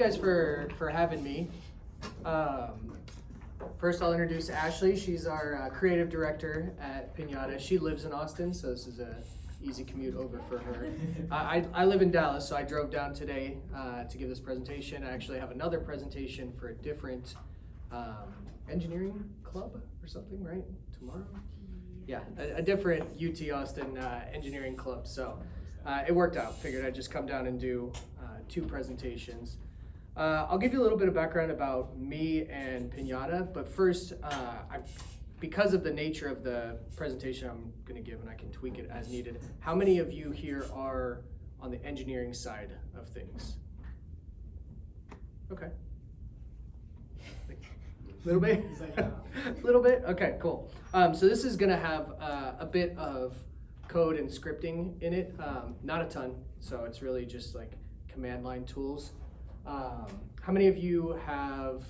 guys for having me. First, I'll introduce Ashley. She's our creative director at Pinata. She lives in Austin, so this is a easy commute over for her. I live in Dallas, so I drove down today to give this presentation. I actually have another presentation for a different engineering club or something, right? Tomorrow? Yeah, a different UT Austin engineering club. So it worked out. Figured I'd just come down and do two presentations. I'll give you a little bit of background about me and Pinata, but first, because of the nature of the presentation I'm going to give, and I can tweak it as needed, how many of you here are on the engineering side of things? Okay. A little bit? A little bit? Okay, cool. So this is going to have a bit of code and scripting in it, not a ton, so it's really just like command line tools. How many of you have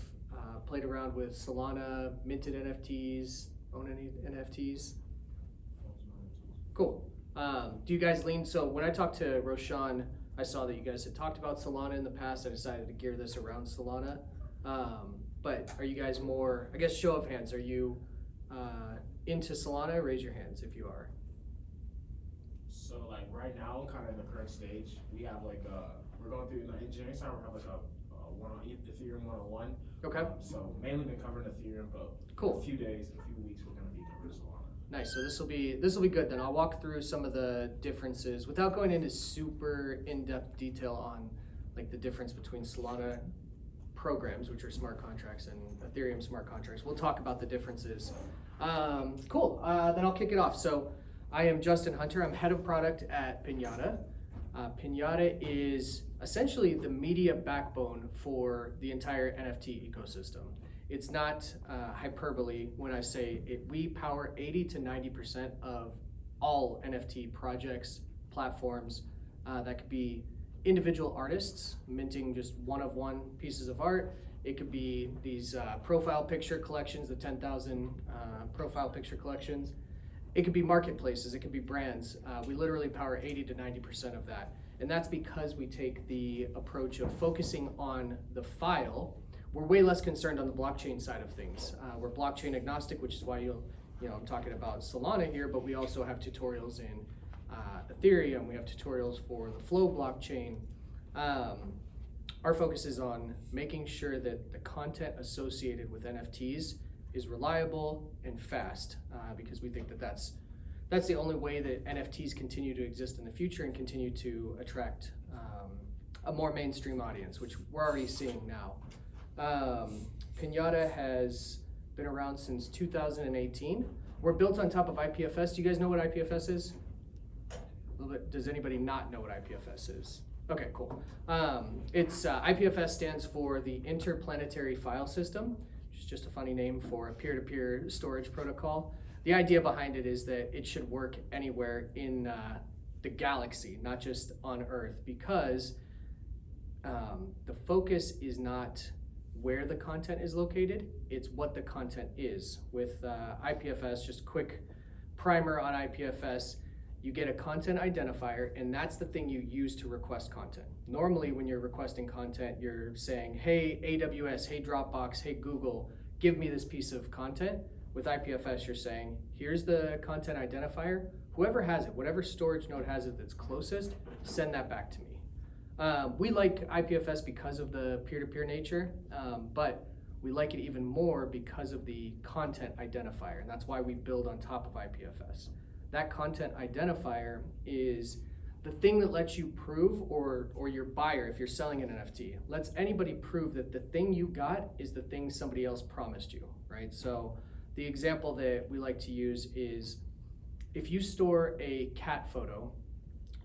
played around with Solana, minted NFTs, own any NFTs? Cool. Do you guys lean? So when I talked to Roshan, I saw that you guys had talked about Solana in the past. I decided to gear this around Solana. But are you guys more, I guess show of hands, are you into Solana? Raise your hands if you are. So like right now, kind of in the current stage, we have like we're going through the engineering side. We have like a one on Ethereum 101. Okay. So mainly been covering Ethereum, but cool. In a few days, a few weeks, we're going to be covering Solana. Nice. So this will be good. Then I'll walk through some of the differences without going into super in-depth detail on like the difference between Solana programs, which are smart contracts, and Ethereum smart contracts. We'll talk about the differences. Cool. Then I'll kick it off. So I am Justin Hunter. I'm head of product at Pinata. Pinata is essentially the media backbone for the entire NFT ecosystem. It's not hyperbole when I say it. We power 80 to 90% of all NFT projects, platforms. That could be individual artists minting just one-of-one pieces of art. It could be these profile picture collections, the 10,000 profile picture collections. It could be marketplaces, it could be brands. We literally power 80 to 90% of that. And that's because we take the approach of focusing on the file. We're way less concerned on the blockchain side of things. We're blockchain agnostic, which is why I'm talking about Solana here, but we also have tutorials in Ethereum. We have tutorials for the Flow blockchain. Our focus is on making sure that the content associated with NFTs is reliable and fast, because we think that that's the only way that NFTs continue to exist in the future and continue to attract a more mainstream audience, which we're already seeing now. Pinata has been around since 2018. We're built on top of IPFS. Do you guys know what IPFS is? A little bit. Does anybody not know what IPFS is? Okay, cool. It's IPFS stands for the Interplanetary File System, which is just a funny name for a peer-to-peer storage protocol. The idea behind it is that it should work anywhere in the galaxy, not just on Earth, because the focus is not where the content is located, it's what the content is. With IPFS, just a quick primer on IPFS, you get a content identifier, and that's the thing you use to request content. Normally, when you're requesting content, you're saying, hey, AWS, hey, Dropbox, hey, Google, give me this piece of content. With IPFS, you're saying, here's the content identifier. Whoever has it, whatever storage node has it that's closest, send that back to me. We like IPFS because of the peer-to-peer nature, but we like it even more because of the content identifier, and that's why we build on top of IPFS. That content identifier is the thing that lets you prove, or your buyer, if you're selling an NFT, lets anybody prove that the thing you got is the thing somebody else promised you, right? So the example that we like to use is if you store a cat photo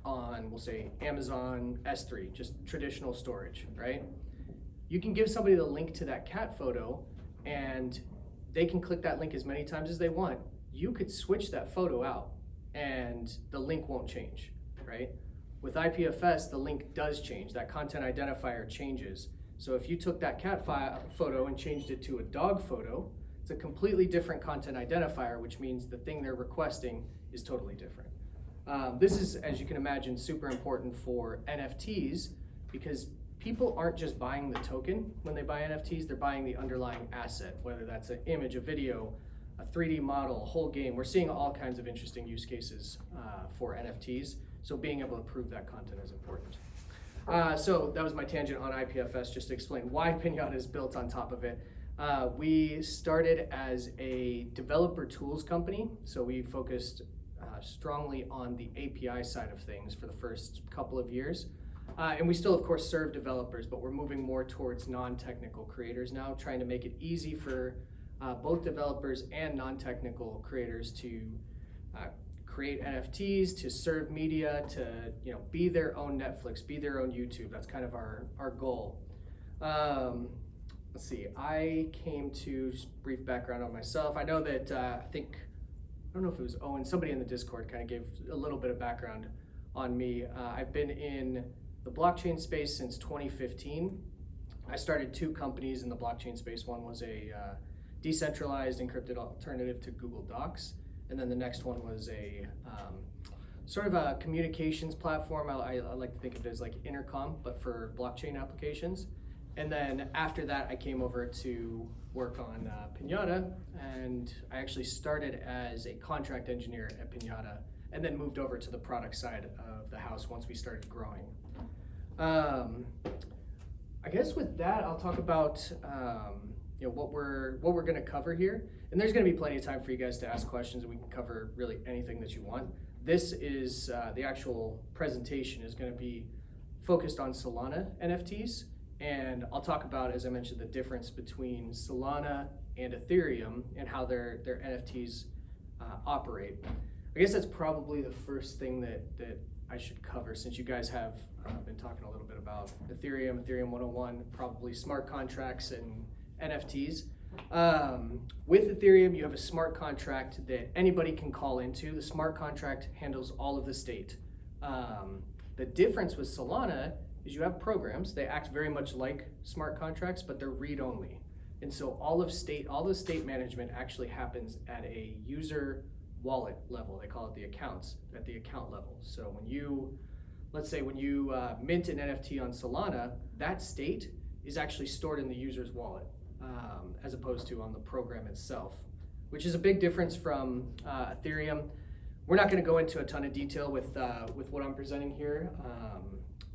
on, we'll say, Amazon S3, just traditional storage, right? You can give somebody the link to that cat photo and they can click that link as many times as they want. You could switch that photo out and the link won't change, right? With IPFS, the link does change. That content identifier changes. So if you took that cat photo and changed it to a dog photo, it's a completely different content identifier, which means the thing they're requesting is totally different. This is, as you can imagine, super important for NFTs because people aren't just buying the token when they buy NFTs, they're buying the underlying asset, whether that's an image, a video, a 3D model, a whole game. We're seeing all kinds of interesting use cases for NFTs, so being able to prove that content is important. So that was my tangent on IPFS, just to explain why Pinata is built on top of it. We started as a developer tools company, so we focused strongly on the API side of things for the first couple of years. And we still, of course, serve developers, but we're moving more towards non-technical creators now, trying to make it easy for both developers and non-technical creators to create NFTs, to serve media, to be their own Netflix, be their own YouTube. That's kind of our goal. Let's see, I came to, just brief background on myself. I know that I don't know if it was Owen, somebody in the Discord kind of gave a little bit of background on me. I've been in the blockchain space since 2015. I started 2 companies in the blockchain space. One was a decentralized encrypted alternative to Google Docs, and then the next one was a sort of a communications platform. I like to think of it as like Intercom, but for blockchain applications. And then after that, I came over to work on Pinata, and I actually started as a contract engineer at Pinata, and then moved over to the product side of the house once we started growing. I guess with that, I'll talk about what we're going to cover here, and there's going to be plenty of time for you guys to ask questions, and we can cover really anything that you want. This is the actual presentation is going to be focused on Solana NFTs. And I'll talk about, as I mentioned, the difference between Solana and Ethereum and how their NFTs operate. I guess that's probably the first thing that I should cover, since you guys have been talking a little bit about Ethereum 101, probably smart contracts and NFTs. With Ethereum, you have a smart contract that anybody can call into. The smart contract handles all of the state. The difference with Solana is you have programs. They act very much like smart contracts, but they're read-only. And so all the state management actually happens at a user wallet level. They call it the accounts, at the account level. So let's say when you mint an NFT on Solana, that state is actually stored in the user's wallet, as opposed to on the program itself, which is a big difference from Ethereum. We're not going to go into a ton of detail with what I'm presenting here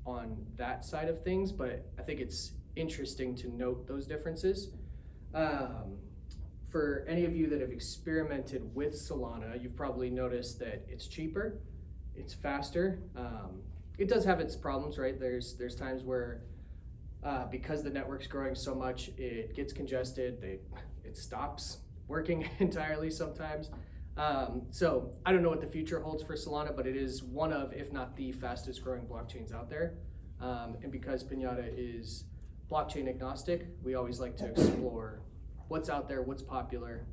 on that side of things, but I think it's interesting to note those differences. For any of you that have experimented with Solana, you've probably noticed that it's cheaper, it's faster. It does have its problems, right? There's times where because the network's growing so much, it gets congested, it stops working entirely sometimes. So I don't know what the future holds for Solana, but it is one of, if not the fastest growing blockchains out there. And because Pinata is blockchain agnostic, we always like to explore what's out there, what's popular.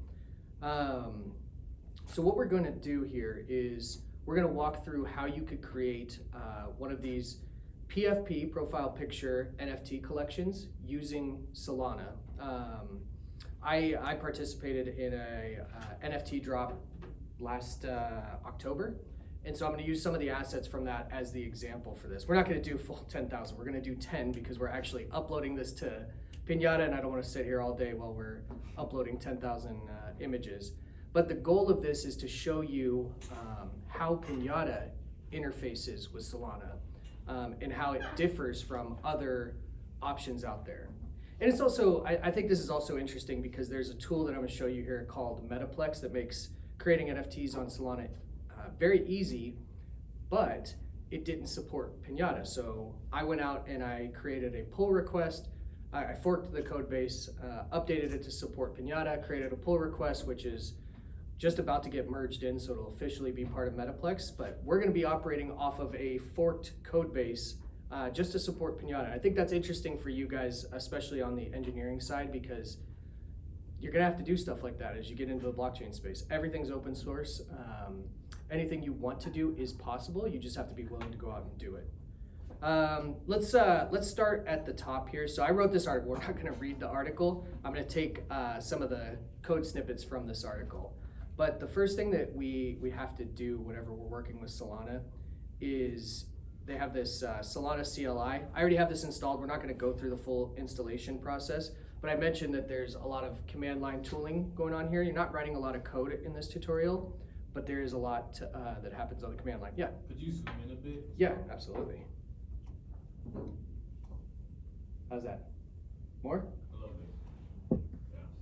So what we're going to do here is we're going to walk through how you could create one of these PFP, profile picture NFT collections using Solana. I participated in a NFT drop last October, and so I'm going to use some of the assets from that as the example for this. We're not going to do full 10,000. We're going to do 10 because we're actually uploading this to Pinata, and I don't want to sit here all day while we're uploading 10,000 images. But the goal of this is to show you how Pinata interfaces with Solana and how it differs from other options out there. And it's also, I think this is also interesting because there's a tool that I'm going to show you here called Metaplex that makes creating NFTs on Solana very easy, but it didn't support Pinata. So I went out and I created a pull request. I forked the code base, updated it to support Pinata, created a pull request, which is just about to get merged in, so it'll officially be part of Metaplex. But we're going to be operating off of a forked code base just to support Pinata. I think that's interesting for you guys, especially on the engineering side, because you're going to have to do stuff like that as you get into the blockchain space. Everything's open source. Anything you want to do is possible. You just have to be willing to go out and do it. Let's start at the top here. So I wrote this article. We're not going to read the article. I'm going to take some of the code snippets from this article. But the first thing that we have to do whenever we're working with Solana is they have this Solana CLI. I already have this installed. We're not going to go through the full installation process, but I mentioned that there's a lot of command line tooling going on here. You're not writing a lot of code in this tutorial, but there is a lot that happens on the command line. Yeah? Could you zoom in a bit? Yeah, absolutely. How's that? More? A little bit.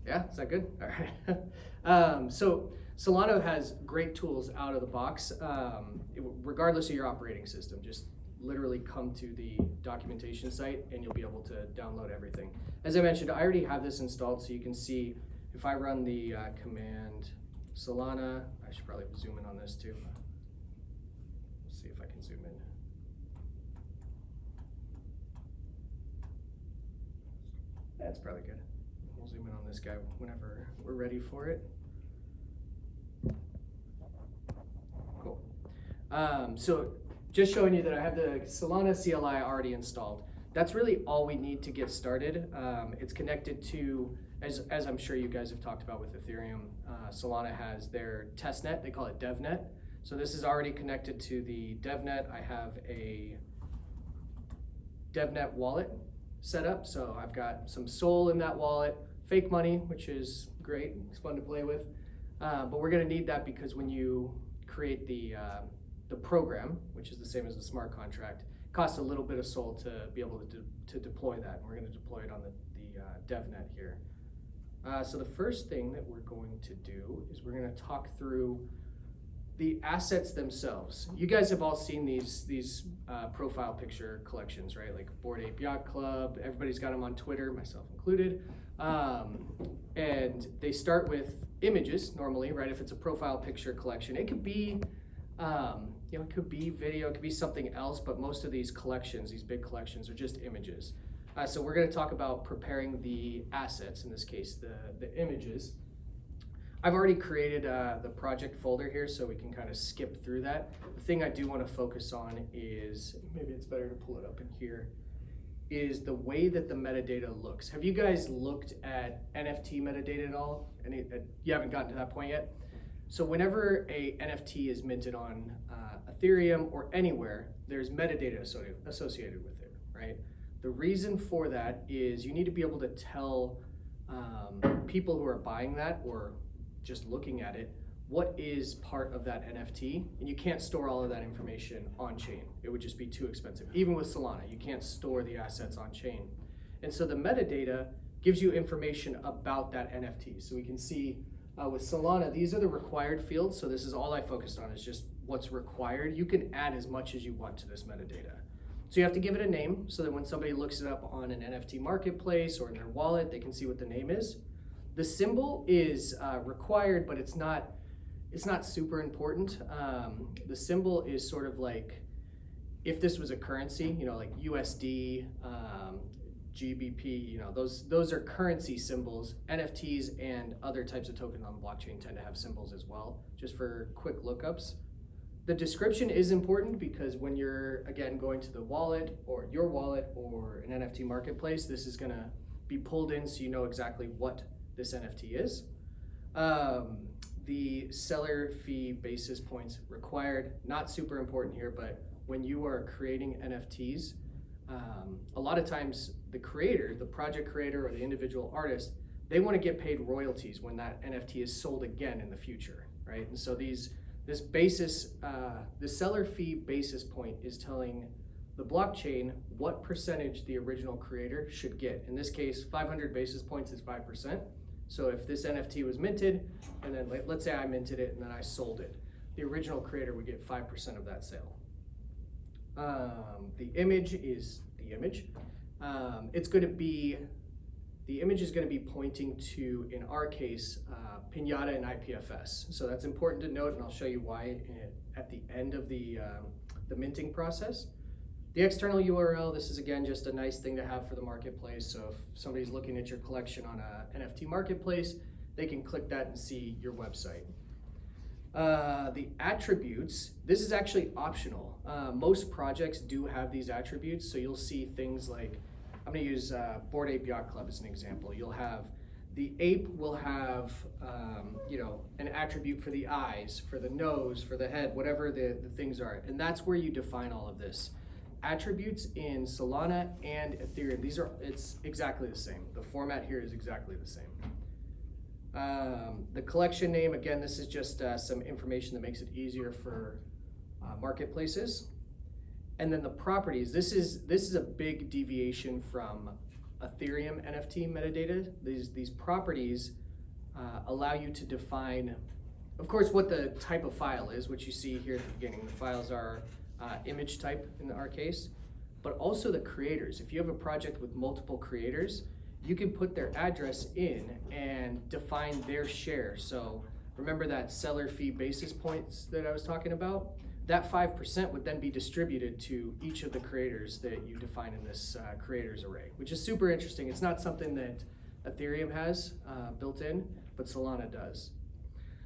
Yeah, is that good? All right. So Solana has great tools out of the box, regardless of your operating system. Just literally come to the documentation site and you'll be able to download everything. As I mentioned, I already have this installed, so you can see if I run the command Solana, I should probably zoom in on this too. Let's see if I can zoom in. That's probably good. We'll zoom in on this guy whenever we're ready for it. Cool. So just showing you that I have the Solana CLI already installed. That's really all we need to get started. It's connected to, as I'm sure you guys have talked about with Ethereum, Solana has their testnet, they call it DevNet. So this is already connected to the DevNet. I have a DevNet wallet set up. So I've got some Sol in that wallet, fake money, which is great, it's fun to play with. But we're gonna need that because when you create the program, which is the same as the smart contract, it costs a little bit of Sol to be able to deploy that. And we're gonna deploy it on the DevNet here. So the first thing that we're going to do is we're gonna talk through the assets themselves. You guys have all seen these profile picture collections, right? Like Bored Ape Yacht Club, everybody's got them on Twitter, myself included. And they start with images normally, right? If it's a profile picture collection, it could be, it could be video, it could be something else, but most of these collections, these big collections, are just images. So we're gonna talk about preparing the assets, in this case, the images. I've already created the project folder here, so we can kind of skip through that. The thing I do want to focus on is, maybe it's better to pull it up in here, is the way that the metadata looks. Have you guys looked at NFT metadata at all? You haven't gotten to that point yet? So whenever a NFT is minted on Ethereum or anywhere, there's metadata associated with it, right? The reason for that is you need to be able to tell people who are buying that or just looking at it, what is part of that NFT, and you can't store all of that information on chain. It would just be too expensive. Even with Solana, you can't store the assets on chain. And so the metadata gives you information about that NFT. So we can see with Solana, these are the required fields. So this is all I focused on, is just what's required. You can add as much as you want to this metadata. So you have to give it a name so that when somebody looks it up on an NFT marketplace or in their wallet, they can see what the name is. The symbol is required, but it's not super important. The symbol is sort of like, if this was a currency, like USD, GBP, those are currency symbols. NFTs and other types of tokens on the blockchain tend to have symbols as well, just for quick lookups. The description is important because when you're, again, going to the wallet or your wallet or an NFT marketplace, this is gonna be pulled in so you know exactly what this NFT is. The seller fee basis points required, not super important here, but when you are creating NFTs, a lot of times the creator, the project creator or the individual artist, they want to get paid royalties when that NFT is sold again in the future, right? And so this basis, the seller fee basis point is telling the blockchain what percentage the original creator should get. In this case, 500 basis points is 5%. So if this NFT was minted, and then let's say I minted it and then I sold it, the original creator would get 5% of that sale. The image is the image. The image is going to be pointing to, in our case, Pinata and IPFS. So that's important to note, and I'll show you why at the end of the minting process. The external URL, this is again just a nice thing to have for the marketplace. So if somebody's looking at your collection on a NFT marketplace, they can click that and see your website. The attributes, this is actually optional. Most projects do have these attributes, so you'll see things like, I'm gonna use Bored Ape Yacht Club as an example. You'll have, the ape will have an attribute for the eyes, for the nose, for the head, whatever the things are. And that's where you define all of this. attributes in Solana and Ethereum. It's exactly the same. The format here is exactly the same. The collection name, again, this is just some information that makes it easier for marketplaces. And then the properties, this is a big deviation from Ethereum NFT metadata. These properties allow you to define, of course, what the type of file is, which you see here at the beginning. The files are image type in our case, but also the creators. If you have a project with multiple creators, you can put their address in and define their share. So remember that seller fee basis points that I was talking about? That 5% would then be distributed to each of the creators that you define in this creators array, which is super interesting. It's not something that Ethereum has built in, but Solana does.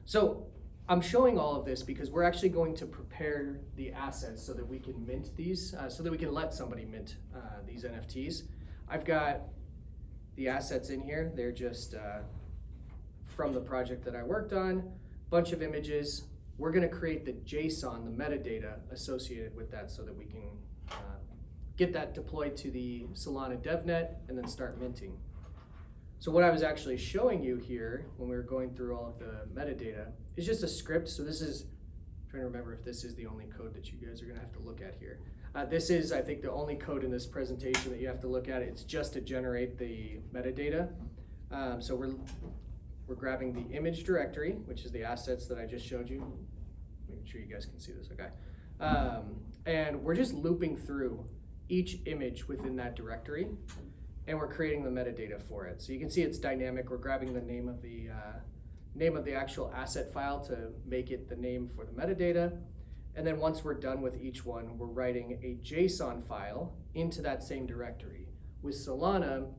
So I'm showing all of this because we're actually going to prepare the assets so that we can mint these, so that we can let somebody mint these NFTs. I've got the assets in here. They're just from the project that I worked on, bunch of images. We're gonna create the JSON, the metadata associated with that so that we can get that deployed to the Solana DevNet and then start minting. So what I was actually showing you here when we were going through all of the metadata is just a script. So this is, I'm trying to remember if this is the only code that you guys are gonna have to look at here. This is, I think, the only code in this presentation that you have to look at. It's just to generate the metadata. So we're grabbing the image directory, which is the assets that I just showed you. Making sure you guys can see this, okay? And we're just looping through each image within that directory, and we're creating the metadata for it. So you can see it's dynamic. We're grabbing the name of the actual asset file to make it the name for the metadata. And then once we're done with each one, we're writing a JSON file into that same directory. With Solana,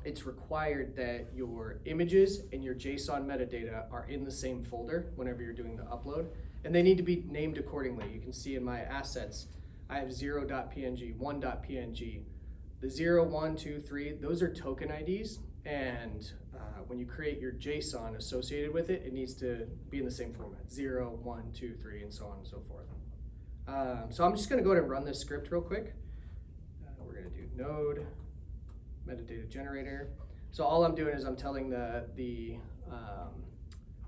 it's required that your images and your JSON metadata are in the same folder whenever you're doing the upload, and they need to be named accordingly. You can see in my assets, I have 0.png, 1.png. The 0, 1, 2, 3, those are token IDs, and when you create your JSON associated with it, it needs to be in the same format, 0, 1, 2, 3, and so on and so forth. So I'm just gonna go ahead and run this script real quick. We're gonna do node metadata generator. So all I'm doing is I'm telling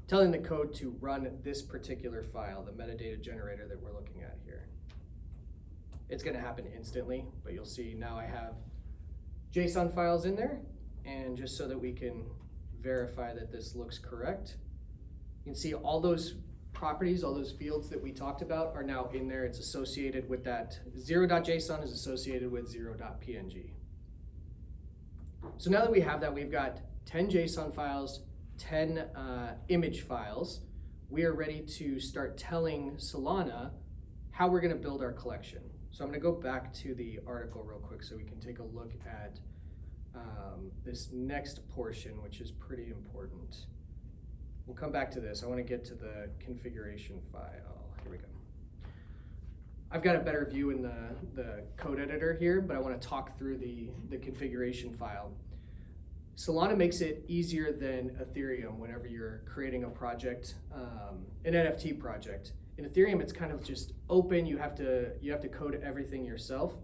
telling the code to run this particular file, the metadata generator that we're looking at here. It's gonna happen instantly, but you'll see now I have JSON files in there, and just so that we can verify that this looks correct, you can see all those properties, all those fields that we talked about are now in there. It's associated with that 0.json is associated with 0.png. So now that we have that, we've got 10 JSON files, 10 image files. We are ready to start telling Solana how we're gonna build our collection. So I'm gonna go back to the article real quick so we can take a look at this next portion, which is pretty important. We'll come back to this. I wanna get to the configuration file. Here we go. I've got a better view in the code editor here, but I wanna talk through the configuration file. Solana makes it easier than Ethereum whenever you're creating a project, an NFT project. In Ethereum, it's kind of just open. You have to code everything yourself.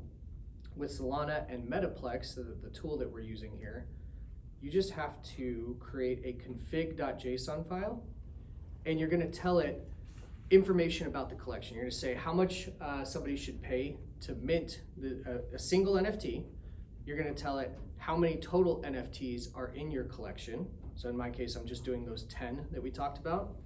With Solana and Metaplex, the tool that we're using here, you just have to create a config.json file, and you're gonna tell it information about the collection. You're gonna say how much somebody should pay to mint a single NFT. You're gonna tell it how many total NFTs are in your collection. So in my case, I'm just doing those 10 that we talked about.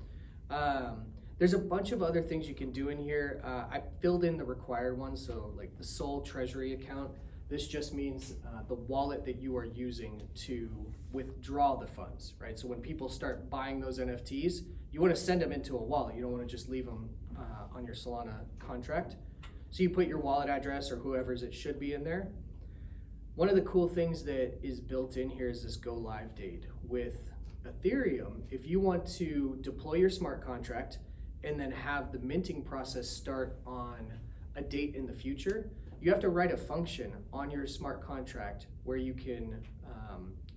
There's a bunch of other things you can do in here. I filled in the required ones, so like the sole treasury account. This just means the wallet that you are using to withdraw the funds, right? So when people start buying those NFTs, you want to send them into a wallet. You don't want to just leave them on your Solana contract. So you put your wallet address or whoever's it should be in there. One of the cool things that is built in here is this go live date. With Ethereum, if you want to deploy your smart contract and then have the minting process start on a date in the future, you have to write a function on your smart contract where you can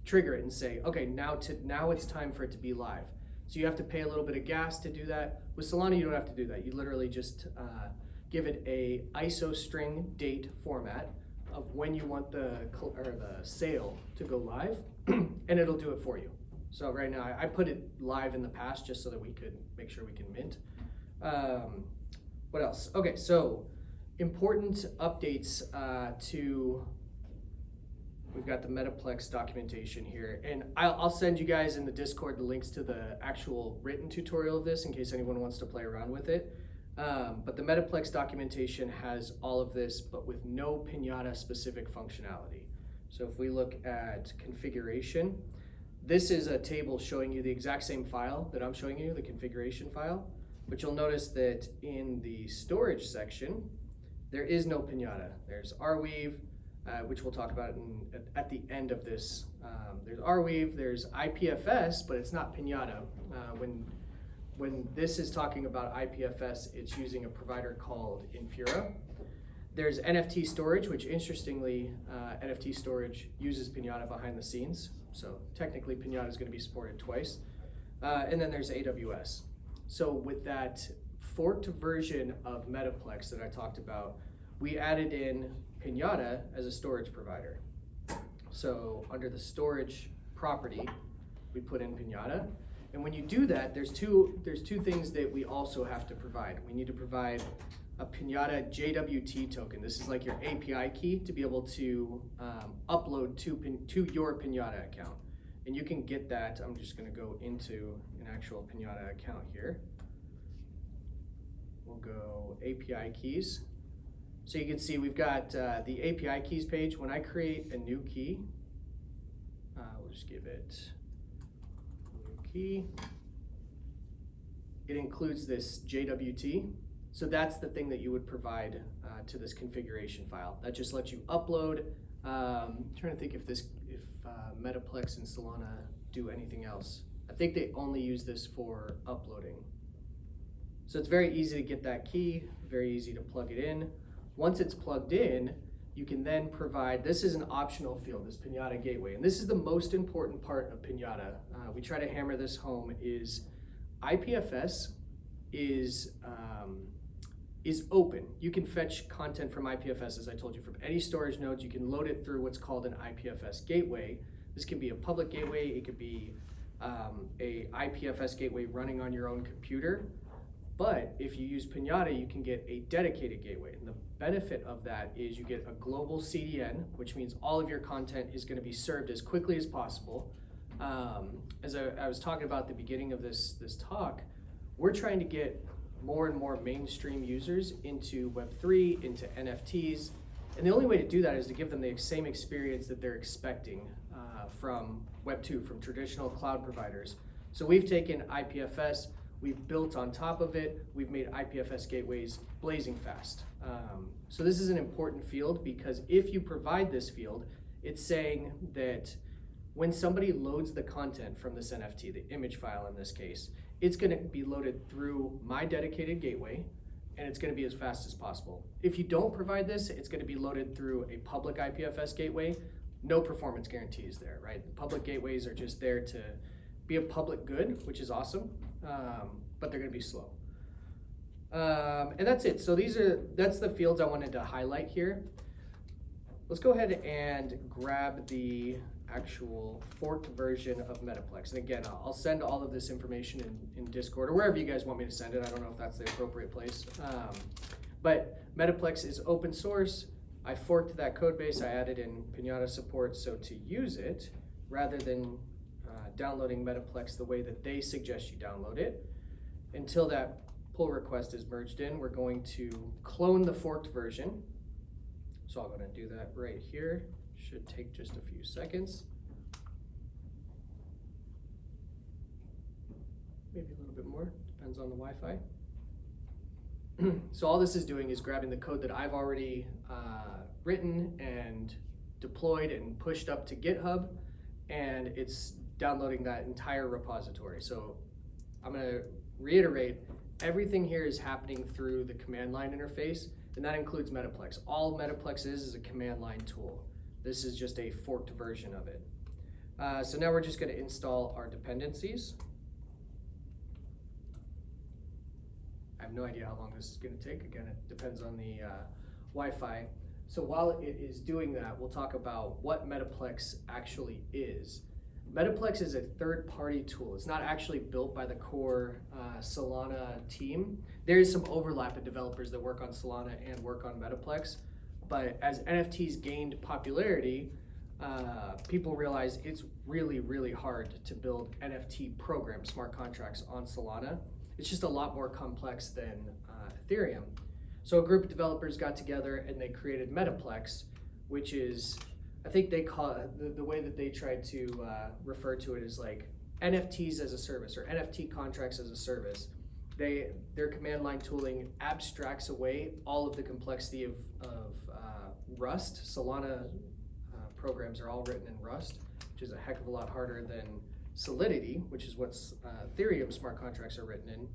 trigger it and say, okay, now it's time for it to be live. So you have to pay a little bit of gas to do that. With Solana, you don't have to do that. You literally just give it a ISO string date format of when you want the sale to go live, and it'll do it for you. So right now, I put it live in the past just so that we could make sure we can mint. What else? Okay, so important updates we've got the Metaplex documentation here, and I'll send you guys in the Discord the links to the actual written tutorial of this in case anyone wants to play around with it. But the Metaplex documentation has all of this, but with no Pinata specific functionality. So if we look at configuration, this is a table showing you the exact same file that I'm showing you, the configuration file, but you'll notice that in the storage section, there is no Pinata. There's Arweave, which we'll talk about at the end of this. There's Arweave, there's IPFS, but it's not Pinata. When this is talking about IPFS, it's using a provider called Infura. There's NFT storage, which interestingly, NFT storage uses Pinata behind the scenes. So technically Pinata is going to be supported twice. And then there's AWS. So with that forked version of Metaplex that I talked about, we added in Pinata as a storage provider. So under the storage property, we put in Pinata. And when you do that, there's two things that we also have to provide. We need to provide a Pinata JWT token. This is like your API key to be able to upload to your Pinata account. And you can get that. I'm just going to go into an actual Pinata account here. We'll go API keys. So you can see we've got the API keys page. When I create a new key, we'll just give it new key. It includes this JWT. So that's the thing that you would provide to this configuration file. That just lets you upload. I'm trying to think if Metaplex and Solana do anything else. I think they only use this for uploading. So it's very easy to get that key, very easy to plug it in. Once it's plugged in, you can then provide, this is an optional field, this Pinata gateway. And this is the most important part of Pinata. We try to hammer this home is IPFS is open. You can fetch content from IPFS, as I told you, from any storage nodes. You can load it through what's called an IPFS gateway. This can be a public gateway. It could be a IPFS gateway running on your own computer. But if you use Pinata, you can get a dedicated gateway. And the benefit of that is you get a global CDN, which means all of your content is going to be served as quickly as possible. As I was talking about at the beginning of this talk, we're trying to get more and more mainstream users into Web3, into NFTs. And the only way to do that is to give them the same experience that they're expecting from Web2, from traditional cloud providers. So we've taken IPFS, we've built on top of it, we've made IPFS gateways blazing fast. So this is an important field because if you provide this field, it's saying that when somebody loads the content from this NFT, the image file in this case, it's going to be loaded through my dedicated gateway, and it's going to be as fast as possible. If you don't provide this, it's going to be loaded through a public IPFS gateway. No performance guarantees there, right? Public gateways are just there to be a public good, which is awesome, but they're going to be slow. And that's it. So that's the fields I wanted to highlight here. Let's go ahead and grab the actual forked version of Metaplex. And again, I'll send all of this information in Discord or wherever you guys want me to send it. I don't know if that's the appropriate place. But Metaplex is open source. I forked that code base. I added in Pinata support. So to use it, rather than downloading Metaplex the way that they suggest you download it, until that pull request is merged in, we're going to clone the forked version. So I'm going to do that right here. Should take just a few seconds. Maybe a little bit more, depends on the Wi-Fi. So all this is doing is grabbing the code that I've already written and deployed and pushed up to GitHub, and it's downloading that entire repository. So I'm going to reiterate, everything here is happening through the command line interface, and that includes Metaplex. All Metaplex is a command line tool. This is just a forked version of it. So now we're just going to install our dependencies. I have no idea how long this is going to take. Again, it depends on the Wi-Fi. So while it is doing that, we'll talk about what Metaplex actually is. Metaplex is a third-party tool. It's not actually built by the core Solana team. There is some overlap of developers that work on Solana and work on Metaplex, but as NFTs gained popularity, people realized it's really, really hard to build NFT programs, smart contracts on Solana. It's just a lot more complex than Ethereum. So a group of developers got together and they created Metaplex, which is, I think they call it, the way that they try to refer to it is like NFTs as a service or NFT contracts as a service. Their command line tooling abstracts away all of the complexity of Rust. Solana programs are all written in Rust, which is a heck of a lot harder than Solidity, which is what Ethereum smart contracts are written in.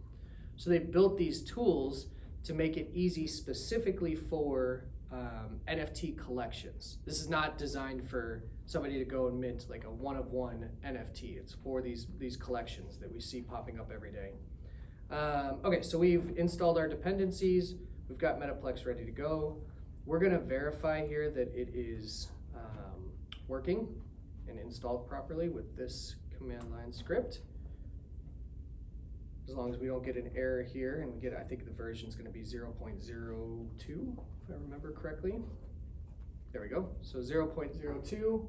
So they built these tools to make it easy specifically for NFT collections. This is not designed for somebody to go and mint like a one-of-one NFT. It's for these collections that we see popping up every day. Okay, so we've installed our dependencies. We've got Metaplex ready to go. We're gonna verify here that it is working and installed properly with this command line script. As long as we don't get an error here and we get, I think the version is going to be 0.02, if I remember correctly. There we go. So 0.02,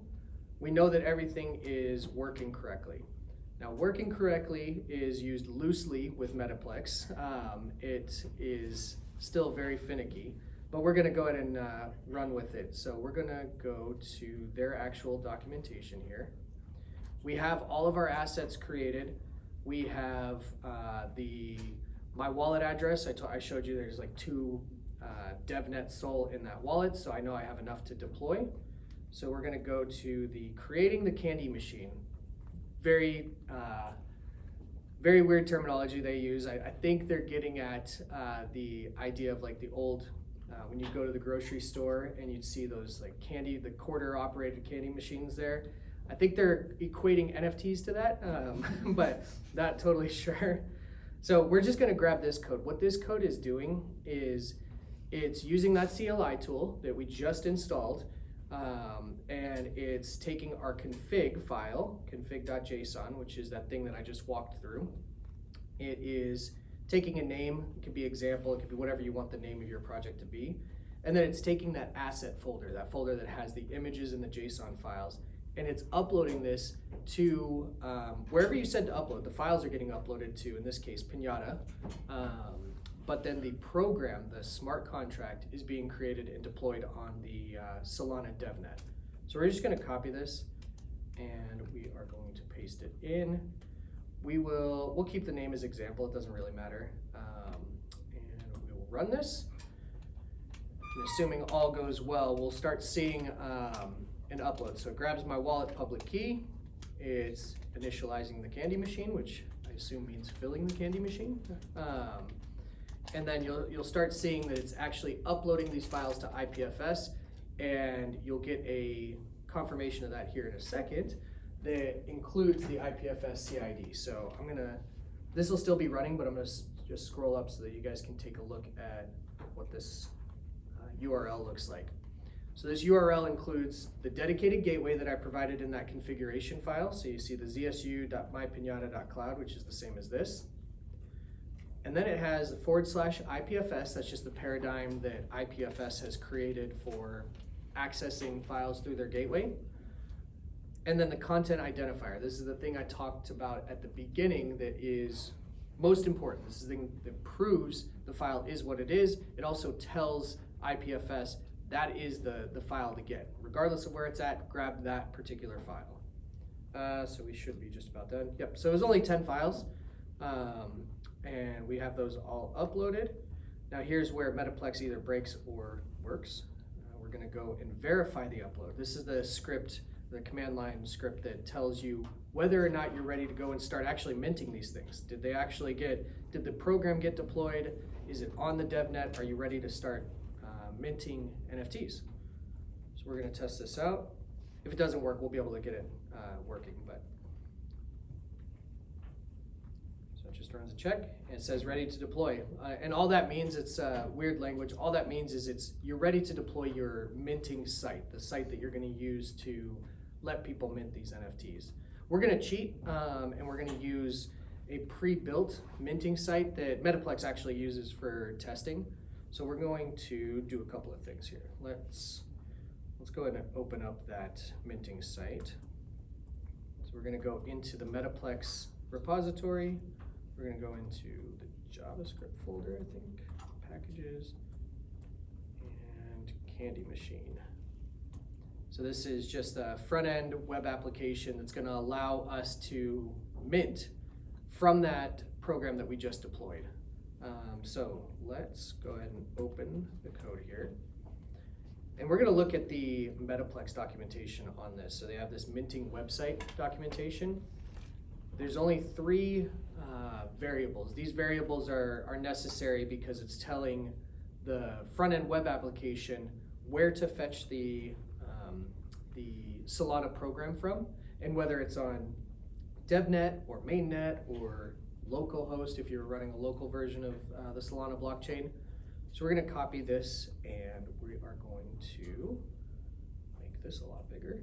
we know that everything is working correctly. Now, working correctly is used loosely with Metaplex. It is still very finicky, but we're going to go ahead and run with it. So we're going to go to their actual documentation here. We have all of our assets created. We have my wallet address. I showed you there's like 2 DevNet Sol in that wallet, so I know I have enough to deploy. So we're gonna go to the creating the candy machine. Very weird terminology they use. I think they're getting at the idea of like the old, when you go to the grocery store and you'd see those like the quarter operated candy machines there. I think they're equating NFTs to that, but not totally sure. So we're just gonna grab this code. What this code is doing is it's using that CLI tool that we just installed, and it's taking our config file, config.json, which is that thing that I just walked through. It is taking a name, it could be example, it could be whatever you want the name of your project to be, and then it's taking that asset folder, that folder that has the images and the JSON files, and it's uploading this to wherever you said to upload. The files are getting uploaded to, in this case, Pinata, but then the program, the smart contract, is being created and deployed on the Solana DevNet. So we're just gonna copy this, and we are going to paste it in. We'll keep the name as example, it doesn't really matter. And we will run this. And assuming all goes well, we'll start seeing an upload. So it grabs my wallet public key. It's initializing the candy machine, which I assume means filling the candy machine. And then you'll start seeing that it's actually uploading these files to IPFS, and you'll get a confirmation of that here in a second that includes the IPFS CID. So this will still be running, but I'm gonna just scroll up so that you guys can take a look at what this URL looks like. So this URL includes the dedicated gateway that I provided in that configuration file. So you see the zsu.mypinata.cloud, which is the same as this. And then it has /IPFS, that's just the paradigm that IPFS has created for accessing files through their gateway. And then the content identifier. This is the thing I talked about at the beginning that is most important. This is the thing that proves the file is what it is. It also tells IPFS that is the file to get. Regardless of where it's at, grab that particular file. So we should be just about done. Yep, so it was only 10 files. And we have those all uploaded. Now here's where Metaplex either breaks or works. We're gonna go and verify the upload. This is the script, the command line script that tells you whether or not you're ready to go and start actually minting these things. Did the program get deployed? Is it on the DevNet? Are you ready to start minting NFTs? So we're gonna test this out. If it doesn't work, we'll be able to get it working, but. So it just runs a check and it says ready to deploy. And all that means, it's weird language, all that means is you're ready to deploy your minting site, the site that you're gonna use to let people mint these NFTs. We're gonna cheat and we're gonna use a pre-built minting site that Metaplex actually uses for testing. So we're going to do a couple of things here. Let's go ahead and open up that minting site. So we're gonna go into the Metaplex repository. We're gonna go into the JavaScript folder, I think, packages, and Candy Machine. So this is just a front-end web application that's gonna allow us to mint from that program that we just deployed. So let's go ahead and open the code here. And we're gonna look at the Metaplex documentation on this. So they have this minting website documentation. There's only 3 variables. These variables are necessary because it's telling the front-end web application where to fetch the Solana program from, and whether it's on DevNet or mainnet or localhost if you're running a local version of the Solana blockchain. So we're going to copy this and we are going to make this a lot bigger.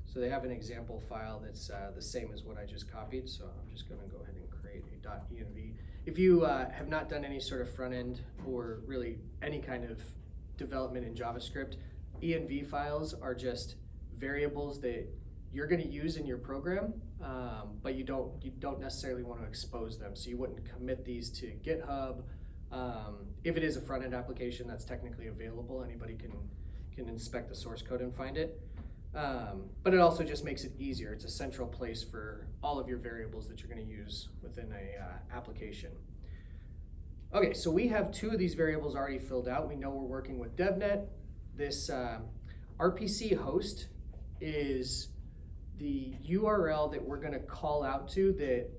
So they have an example file that's the same as what I just copied. So I'm just going to go ahead and create a .env. If you have not done any sort of front end or really any kind of development in JavaScript, env files are just variables that you're going to use in your program, but you don't necessarily want to expose them. So you wouldn't commit these to GitHub. If it is a front end application, that's technically available. Anybody can inspect the source code and find it. But it also just makes it easier. It's a central place for all of your variables that you're going to use within a application. Okay, so we have 2 of these variables already filled out. We know we're working with DevNet. This RPC host is the URL that we're going to call out to that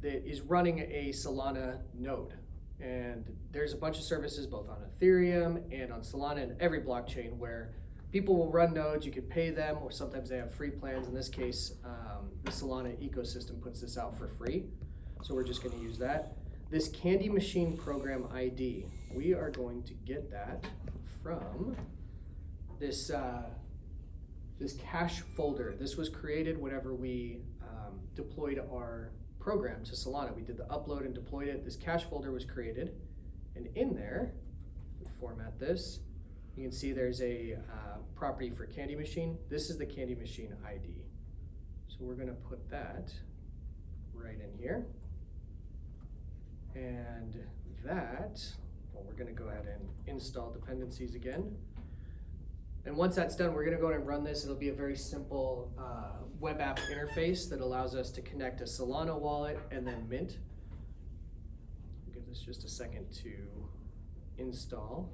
is running a Solana node. And there's a bunch of services both on Ethereum and on Solana and every blockchain where people will run nodes, you could pay them, or sometimes they have free plans. In this case, the Solana ecosystem puts this out for free. So we're just going to use that. This Candy Machine program ID, we are going to get that from this cache folder. This was created whenever we deployed our program to Solana. We did the upload and deployed it. This cache folder was created. And in there, we format this. You can see there's a property for Candy Machine. This is the Candy Machine ID. So we're going to put that right in here. And that, well, we're going to go ahead and install dependencies again. And once that's done, we're going to go ahead and run this. It'll be a very simple web app interface that allows us to connect a Solana wallet and then mint. I'll give this just a second to install.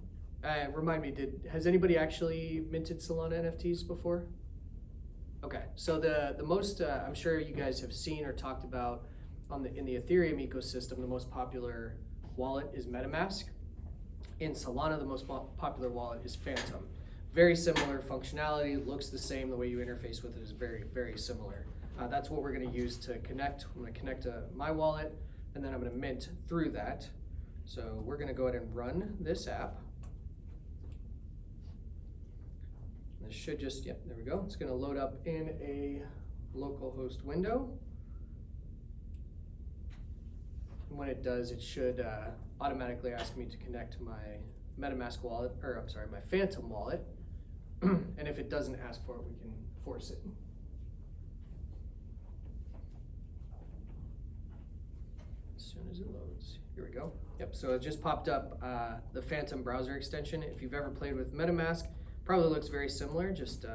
Remind me, has anybody actually minted Solana NFTs before? Okay, so the most, I'm sure you guys have seen or talked about in the Ethereum ecosystem, the most popular wallet is MetaMask. In Solana, the most popular wallet is Phantom. Very similar functionality, looks the same, the way you interface with it is very, very similar. That's what we're gonna use to connect. I'm gonna connect to my wallet, and then I'm gonna mint through that. So we're gonna go ahead and run this app. This should just, yep, there we go. It's gonna load up in a localhost window. And when it does, it should automatically ask me to connect my MetaMask wallet, or I'm sorry, my Phantom wallet. And if it doesn't ask for it, we can force it. As soon as it loads, here we go. Yep, so it just popped up the Phantom browser extension. If you've ever played with MetaMask, probably looks very similar, just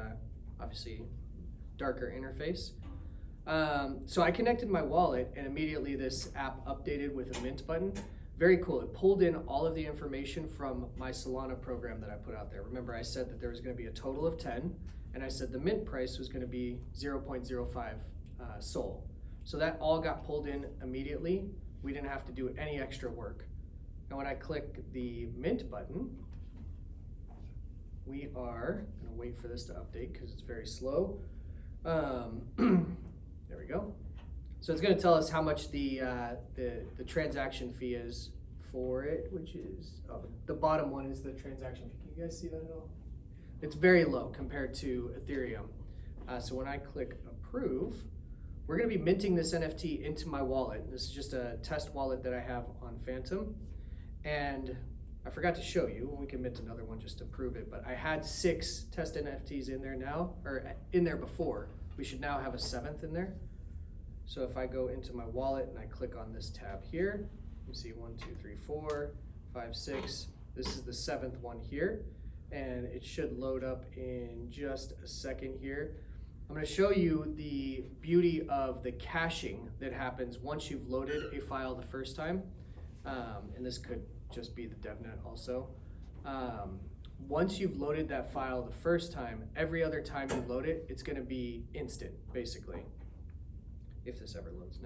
obviously darker interface. So I connected my wallet and immediately this app updated with a mint button. Very cool. It pulled in all of the information from my Solana program that I put out there. Remember, I said that there was going to be a total of 10, and I said the mint price was going to be 0.05 Sol. So that all got pulled in immediately. We didn't have to do any extra work. And when I click the mint button, we are gonna wait for this to update because it's very slow. There we go. So it's gonna tell us how much the transaction fee is for it, which is, the bottom one is the transaction fee. Can you guys see that at all? It's very low compared to Ethereum. So when I click approve, we're gonna be minting this NFT into my wallet. This is just a test wallet that I have on Phantom. And I forgot to show you, we can mint another one just to prove it, but I had 6 test NFTs in there now, or in there before. We should now have a 7th in there. So if I go into my wallet and I click on this tab here, you see 1, 2, 3, 4, 5, 6. This is the 7th one here, and it should load up in just a second here. I'm going to show you the beauty of the caching that happens once you've loaded a file the first time, and this could just be the DevNet also. Once you've loaded that file the first time, every other time you load it, it's going to be instant, basically, if this ever loads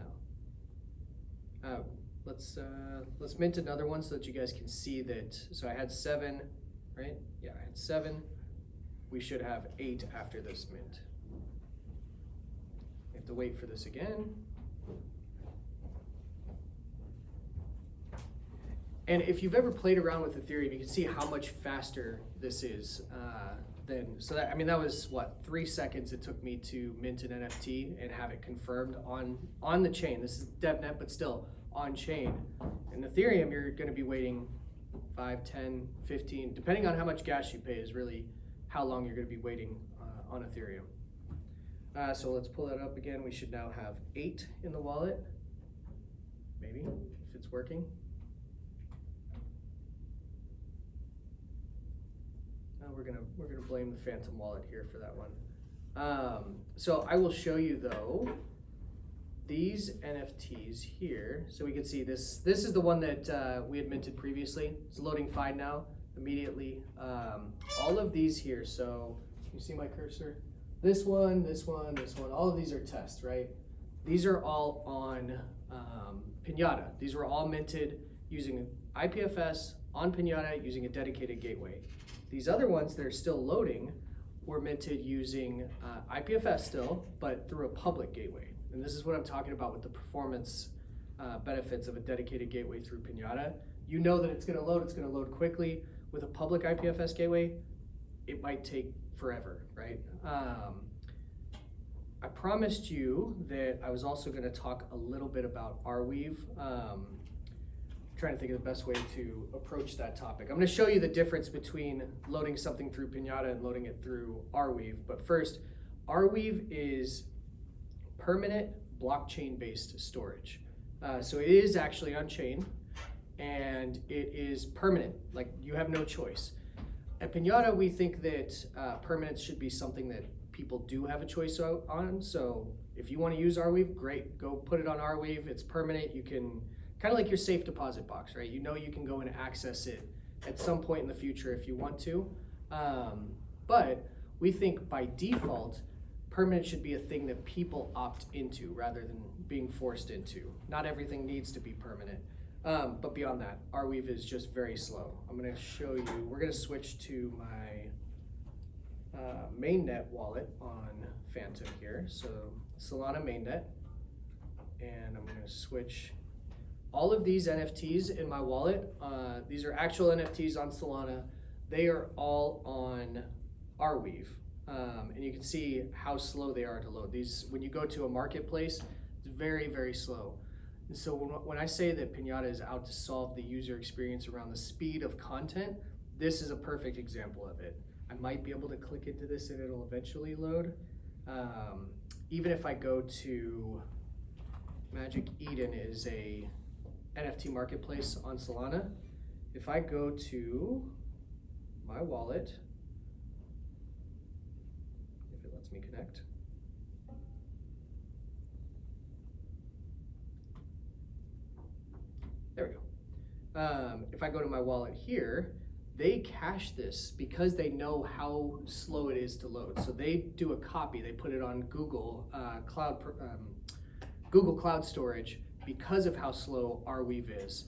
now. Let's mint another one so that you guys can see that. So I had 7, right? Yeah, I had 7. We should have 8 after this mint. We have to wait for this again. And if you've ever played around with Ethereum, you can see how much faster this is that was what, 3 seconds it took me to mint an NFT and have it confirmed on the chain. This is DevNet, but still on chain. In Ethereum, you're going to be waiting 5, 10, 15, depending on how much gas you pay is really how long you're going to be waiting on Ethereum. So let's pull that up again. We should now have 8 in the wallet, maybe, if it's working. We're gonna blame the Phantom wallet here for that one. So I will show you though these NFTs here. So we can see this is the one that we had minted previously. It's loading fine now immediately. All of these here. So you see my cursor? This one, this one, this one. All of these are tests, right? These are all on Pinata. These were all minted using IPFS on Pinata using a dedicated gateway. These other ones that are still loading were minted using IPFS still, but through a public gateway. And this is what I'm talking about with the performance benefits of a dedicated gateway through Pinata. You know that it's gonna load quickly. With a public IPFS gateway, it might take forever, right? I promised you that I was also gonna talk a little bit about Arweave. Trying to think of the best way to approach that topic. I'm going to show you the difference between loading something through Pinata and loading it through Arweave. But first, Arweave is permanent blockchain-based storage. So it is actually on chain, and it is permanent. Like, you have no choice. At Pinata, we think that permanence should be something that people do have a choice on. So if you want to use Arweave, great. Go put it on Arweave. It's permanent. You can, kind of like your safe deposit box, right? You know you can go and access it at some point in the future if you want to. But we think by default, permanent should be a thing that people opt into rather than being forced into. Not everything needs to be permanent. But beyond that, Arweave is just very slow. I'm going to show you, we're going to switch to my mainnet wallet on Phantom here. So Solana mainnet, and I'm going to switch all of these NFTs in my wallet. These are actual NFTs on Solana. They are all on Arweave. And you can see how slow they are to load. These, when you go to a marketplace, it's very, very slow. And so when I say that Pinata is out to solve the user experience around the speed of content, this is a perfect example of it. I might be able to click into this and it'll eventually load. Even if I go to Magic Eden is a NFT marketplace on Solana. If I go to my wallet, if it lets me connect, there we go. If I go to my wallet here, they cache this because they know how slow it is to load. So they do a copy, they put it on Google Cloud Storage because of how slow Arweave is.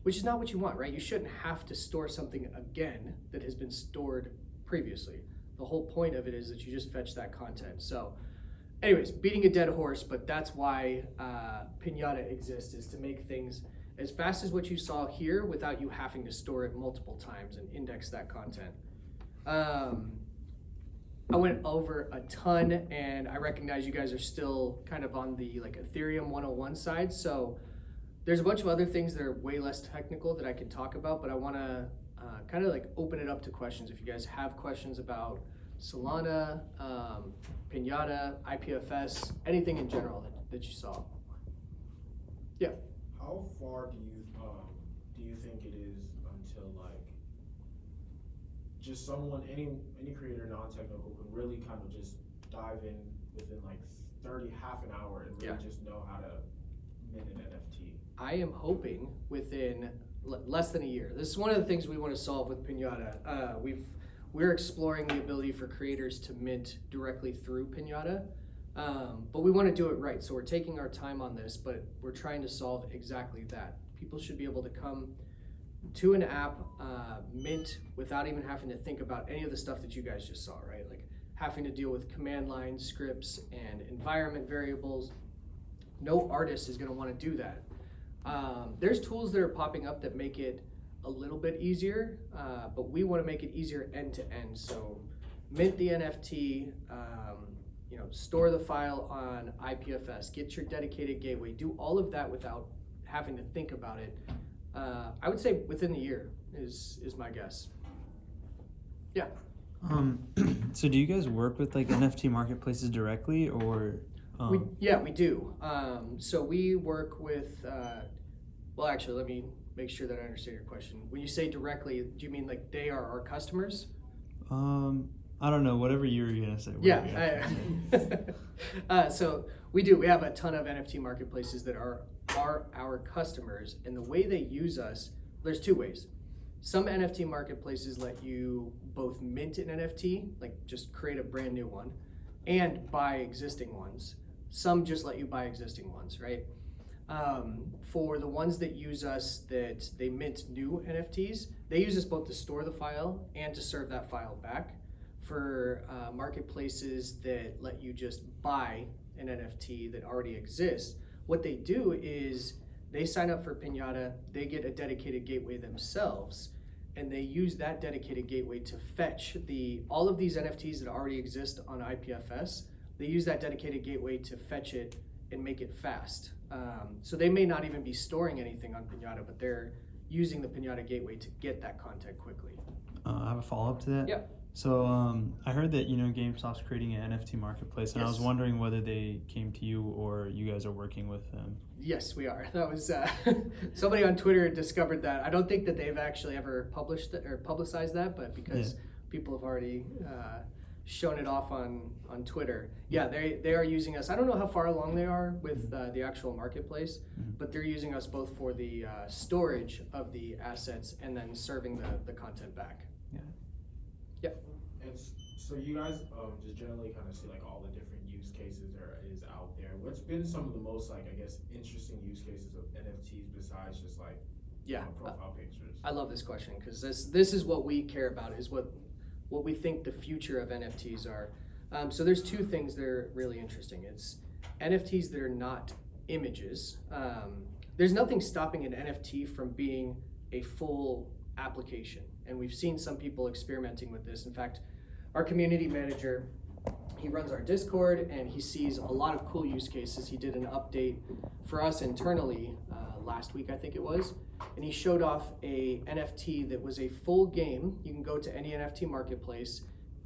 which is not what you want, right? You shouldn't have to store something again that has been stored previously. The whole point of it is that you just fetch that content. So anyways, beating a dead horse, but that's why Pinata exists, is to make things as fast as what you saw here without you having to store it multiple times and index that content. I went over a ton, and I recognize you guys are still kind of on the like Ethereum 101 side, so there's a bunch of other things that are way less technical that I could talk about, but I want to kind of like open it up to questions. If you guys have questions about Solana, Pinata, IPFS, anything in general that you saw. Yeah. How far do you think it is until like just someone, any creator, non-technical, can really kind of just dive in within like half an hour and really just know how to mint an NFT? I am hoping within less than a year. This is one of the things we want to solve with Pinata. We're exploring the ability for creators to mint directly through Pinata, but we want to do it right. So we're taking our time on this, but we're trying to solve exactly that. People should be able to come to an app, mint, without even having to think about any of the stuff that you guys just saw, right? Like having to deal with command line scripts and environment variables. No artist is going to want to do that. There's tools that are popping up that make it a little bit easier, but we want to make it easier end to end. So mint the NFT, store the file on IPFS, get your dedicated gateway, do all of that without having to think about it. I would say within the year is my guess. Yeah. So do you guys work with like NFT marketplaces directly, or? We do. So we work with, well, actually, let me make sure that I understand your question. When you say directly, do you mean like they are our customers? I don't know, whatever you were gonna say. So we do. We have a ton of NFT marketplaces that are our customers, and the way they use us, there's two ways. Some NFT marketplaces let you both mint an NFT, like just create a brand new one, and buy existing ones. Some just let you buy existing ones, right? For the ones that use us, that they mint new NFTs, they use us both to store the file and to serve that file back. For marketplaces that let you just buy an NFT that already exists, what they do is they sign up for Pinata, they get a dedicated gateway themselves, and they use that dedicated gateway to fetch all of these NFTs that already exist on IPFS. They use that dedicated gateway to fetch it and make it fast. So they may not even be storing anything on Pinata, but they're using the Pinata gateway to get that content quickly. I have a follow-up to that. Yeah. So I heard that GameStop's creating an NFT marketplace, and I was wondering whether they came to you or you guys are working with them. Yes, we are. That was somebody on Twitter discovered that. I don't think that they've actually ever published it or publicized that, but because people have already shown it off on Twitter. Yeah, they are using us. I don't know how far along they are with the actual marketplace, but they're using us both for the storage of the assets and then serving the content back. Yep. And so you guys just generally kind of see like all the different use cases there is out there. What's been some of the most interesting use cases of NFTs besides just like profile pictures? I love this question because this is what we care about, is what we think the future of NFTs are. So there's two things that are really interesting. It's NFTs that are not images. There's nothing stopping an NFT from being a full application. And we've seen some people experimenting with this. In fact, our community manager, he runs our Discord and he sees a lot of cool use cases. He did an update for us internally last week, I think it was, and he showed off a NFT that was a full game. You can go to any NFT marketplace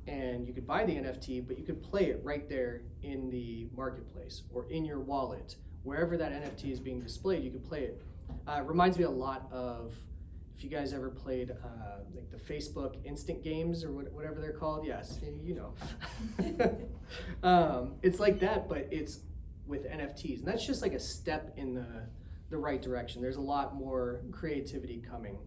and you could buy the NFT, but you could play it right there in the marketplace or in your wallet. Wherever that NFT is being displayed, you could play it. It reminds me a lot of, if you guys ever played like the Facebook instant games or whatever they're called, yes, you know. It's like that, but it's with NFTs. And that's just like a step in the right direction. There's a lot more creativity coming.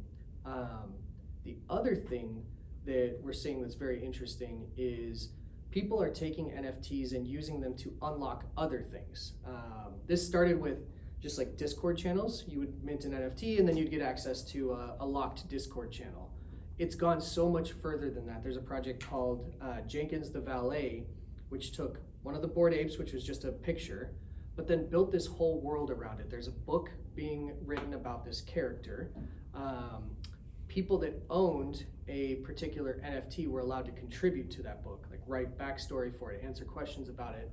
The other thing that we're seeing that's very interesting is people are taking NFTs and using them to unlock other things. This started with just like Discord channels. You would mint an NFT and then you'd get access to a locked Discord channel. It's gone so much further than that. There's a project called Jenkins the Valet, which took one of the Bored Apes, which was just a picture, but then built this whole world around it. There's a book being written about this character. People that owned a particular NFT were allowed to contribute to that book, like write backstory for it, answer questions about it.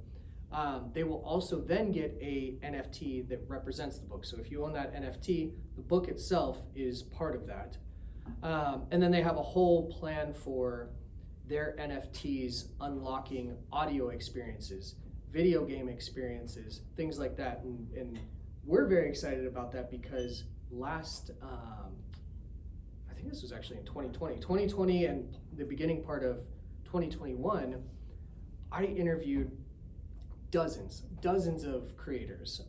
They will also then get a NFT that represents the book. So if you own that NFT, the book itself is part of that. And then they have a whole plan for their NFTs unlocking audio experiences, video game experiences, things like that. And we're very excited about that because last, I think this was actually in 2020 and the beginning part of 2021, I interviewed dozens of creators,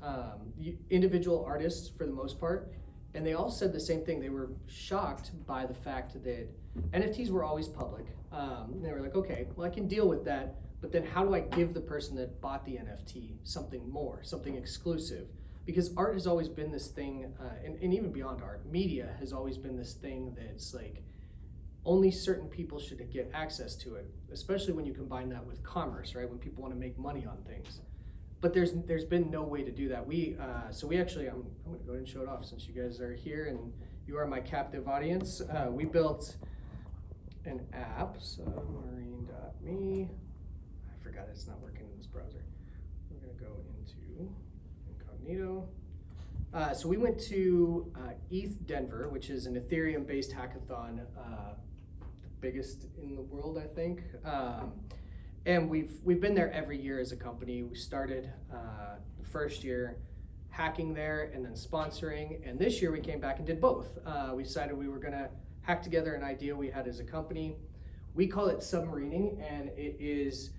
individual artists for the most part, and they all said the same thing. They were shocked by the fact that NFTs were always public. They were like, okay, well, I can deal with that, but then how do I give the person that bought the NFT something more, something exclusive? Because art has always been this thing, and even beyond art, media has always been this thing that's like, only certain people should get access to it, especially when you combine that with commerce, right? When people want to make money on things. But there's been no way to do that. So we actually, I'm gonna go ahead and show it off since you guys are here and you are my captive audience. We built an app, submarine.me. I forgot it's not working in this browser. We're gonna go into incognito. So we went to ETH Denver, which is an Ethereum-based hackathon, the biggest in the world, I think. And we've been there every year as a company. We started the first year hacking there and then sponsoring. And this year we came back and did both. We decided we were gonna hack together an idea we had as a company. We call it submarining, and it is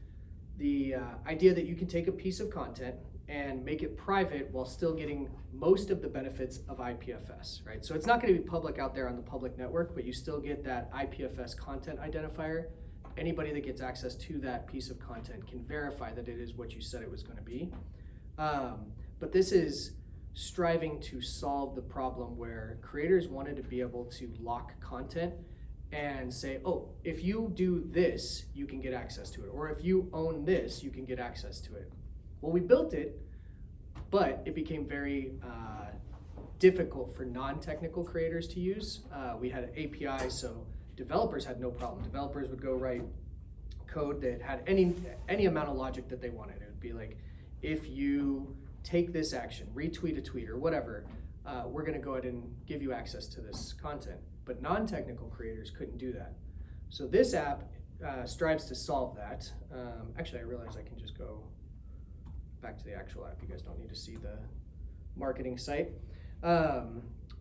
the idea that you can take a piece of content and make it private while still getting most of the benefits of IPFS, right? So it's not gonna be public out there on the public network, but you still get that IPFS content identifier. Anybody that gets access to that piece of content can verify that it is what you said it was gonna be. But this is striving to solve the problem where creators wanted to be able to lock content and say, oh, if you do this, you can get access to it. Or if you own this, you can get access to it. Well, we built it, but it became very difficult for non-technical creators to use. We had an API, so developers had no problem. Developers would go write code that had any amount of logic that they wanted. It would be like, if you take this action, retweet a tweet or whatever, we're gonna go ahead and give you access to this content. But non-technical creators couldn't do that. So this app strives to solve that. Actually, I realize I can just go back to the actual app. You guys don't need to see the marketing site.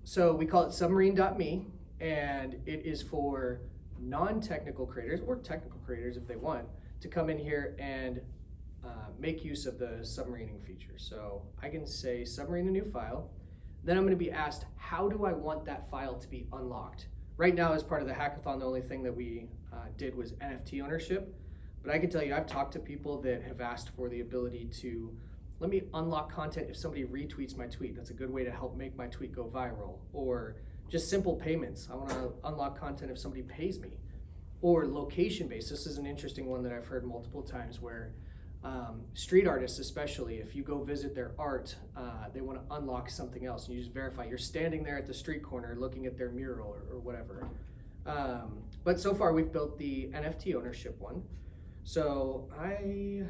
So we call it submarine.me, and it is for non-technical creators or technical creators if they want to come in here and make use of the submarining feature. So I can say submarine a new file. Then I'm going to be asked, how do I want that file to be unlocked? Right now, as part of the hackathon, the only thing that we did was NFT ownership. But I can tell you, I've talked to people that have asked for the ability to, let me unlock content if somebody retweets my tweet. That's a good way to help make my tweet go viral. Or just simple payments. I want to unlock content if somebody pays me. Or location-based. This is an interesting one that I've heard multiple times where street artists especially, if you go visit their art, they want to unlock something else. And you just verify you're standing there at the street corner looking at their mural or whatever. But so far we've built the NFT ownership one. So how can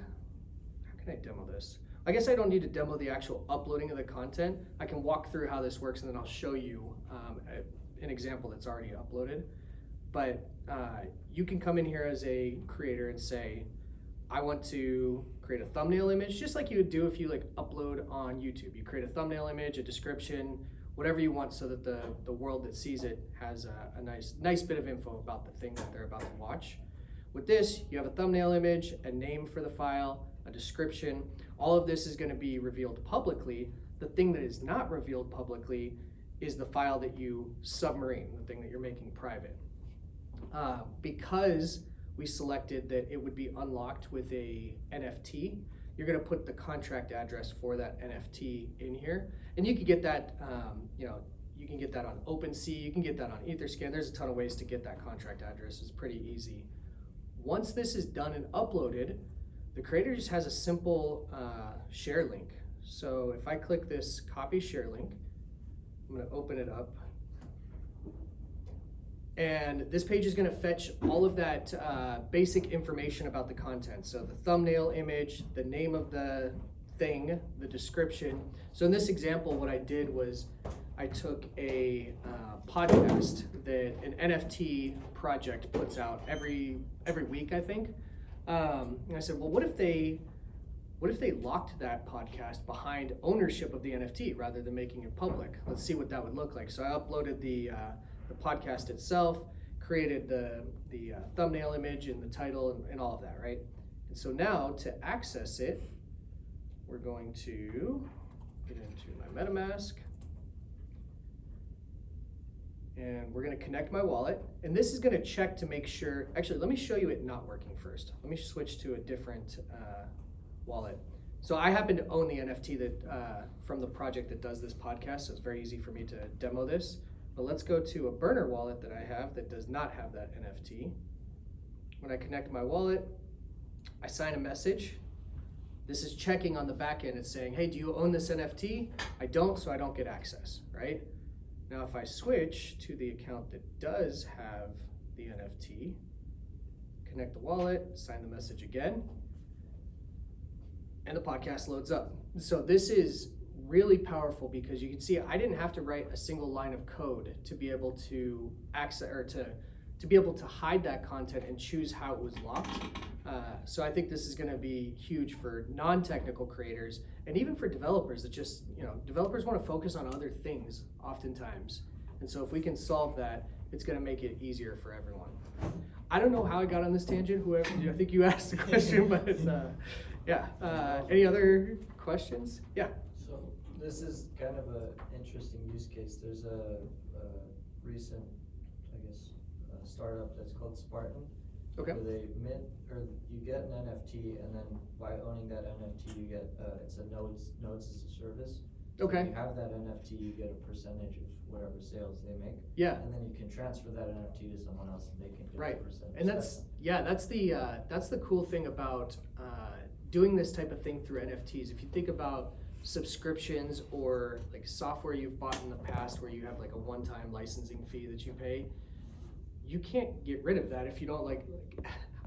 I demo this? I guess I don't need to demo the actual uploading of the content. I can walk through how this works and then I'll show you an example that's already uploaded. But you can come in here as a creator and say, I want to create a thumbnail image, just like you would do if you upload on YouTube. You create a thumbnail image, a description, whatever you want so that the world that sees it has a nice bit of info about the thing that they're about to watch. With this, you have a thumbnail image, a name for the file, a description. All of this is going to be revealed publicly. The thing that is not revealed publicly is the file that you submarine, the thing that you're making private. Because we selected that it would be unlocked with a NFT, you're going to put the contract address for that NFT in here. And you can get that, you can get that on OpenSea, you can get that on Etherscan. There's a ton of ways to get that contract address. It's pretty easy. Once this is done and uploaded, the creator just has a simple share link. So if I click this copy share link, I'm going to open it up. And this page is going to fetch all of that basic information about the content. So the thumbnail image, the name of the thing, the description. So in this example, what I did was I took a podcast that an NFT project puts out every week, I think. And I said, well, what if they locked that podcast behind ownership of the NFT rather than making it public? Let's see what that would look like. So I uploaded the podcast itself, created the thumbnail image and the title and all of that, right? And so now to access it, we're going to get into my MetaMask. And we're going to connect my wallet. And this is going to check to make sure, actually, let me show you it not working first. Let me switch to a different wallet. So I happen to own the NFT that from the project that does this podcast, so it's very easy for me to demo this. But let's go to a burner wallet that I have that does not have that NFT. When I connect my wallet, I sign a message. This is checking on the back end. It's saying, hey, do you own this NFT? I don't, so I don't get access, right? Now, if I switch to the account that does have the NFT, connect the wallet, sign the message again, and the podcast loads up. So this is really powerful because you can see I didn't have to write a single line of code to be able to access or to be able to hide that content and choose how it was locked. So I think this is going to be huge for non-technical creators and even for developers that just, developers want to focus on other things oftentimes. And so if we can solve that, it's going to make it easier for everyone. I don't know how I got on this tangent, whoever, I think you asked the question, but yeah. Any other questions? Yeah. So this is kind of an interesting use case. There's a recent, startup that's called Spartan. Okay. Where they you get an NFT, and then by owning that NFT, you get it's a nodes as a service. So Okay. if you have that NFT, you get a percentage of whatever sales they make. Yeah. And then you can transfer that NFT to someone else, and they can get Right. a percentage. And that's the cool thing about doing this type of thing through NFTs. If you think about subscriptions or like software you've bought in the past where you have like a one-time licensing fee that you pay, you can't get rid of that if you don't like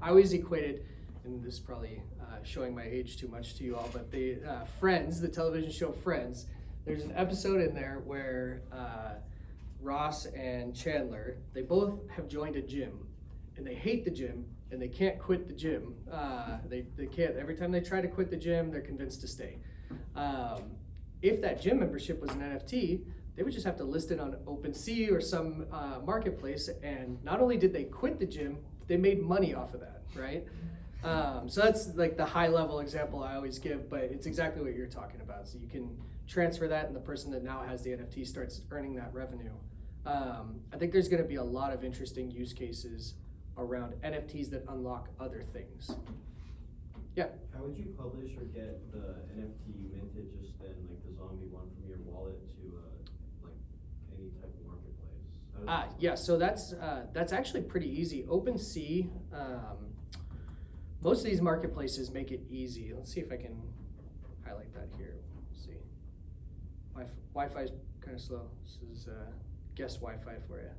I always equated, and this is probably showing my age too much to you all, but the Friends, the television show Friends, there's an episode in there where Ross and Chandler, they both have joined a gym and they hate the gym and they can't quit the gym. They can't, every time they try to quit the gym, they're convinced to stay. If that gym membership was an NFT, they would just have to list it on OpenSea or some marketplace, and not only did they quit the gym, they made money off of that, right? So that's like the high level example I always give, but it's exactly what you're talking about. So you can transfer that and the person that now has the NFT starts earning that revenue. I think there's gonna be a lot of interesting use cases around NFTs that unlock other things. Yeah? How would you publish or get the NFT you minted just then, like the zombie one, from your wallet to like any type of marketplace? Yeah, so that's actually pretty easy. OpenSea, most of these marketplaces make it easy. Let's see if I can highlight that here. Let's see. Wi-Fi is kind of slow. This is guest Wi-Fi for you.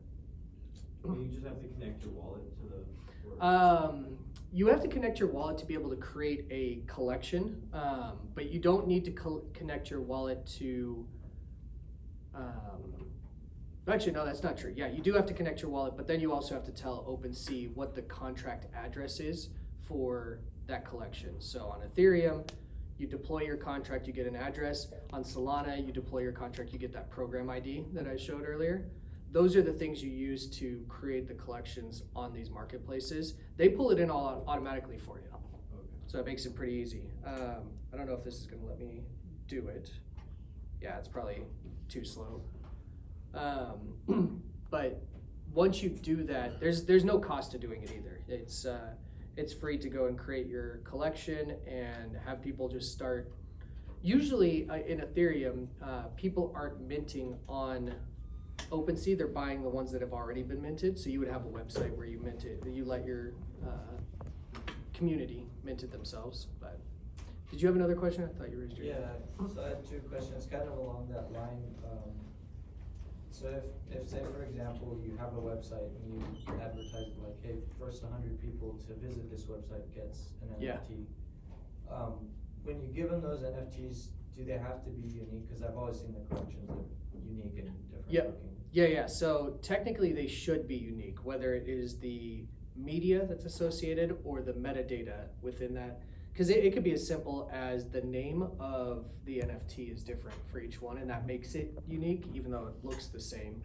You just have to connect your wallet to the. You have to connect your wallet to be able to create a collection, but you don't need to connect your wallet to. Actually, no, that's not true. Yeah, you do have to connect your wallet, but then you also have to tell OpenSea what the contract address is for that collection. So on Ethereum, you deploy your contract, you get an address. On Solana, you deploy your contract, you get that program ID that I showed earlier. Those are the things you use to create the collections on these marketplaces. They pull it in all automatically for you. Okay. So it makes it pretty easy. I don't know if this is gonna let me do it. Yeah, it's probably too slow. But once you do that, there's no cost to doing it either. it's free to go and create your collection and have people just start. Usually in Ethereum, people aren't minting on OpenSea, they're buying the ones that have already been minted. So you would have a website where you mint it, you let your community mint it themselves. But did you have another question? I thought you raised your hand. Yeah, so I had two questions kind of along that line. So if say for example you have a website and you advertise it like, hey, first 100 people to visit this website gets an NFT. When you give them those NFTs, do they have to be unique? Because I've always seen the collections are unique and different looking. Yeah. So technically they should be unique, whether it is the media that's associated or the metadata within that. Because it could be as simple as the name of the NFT is different for each one, and that makes it unique, even though it looks the same.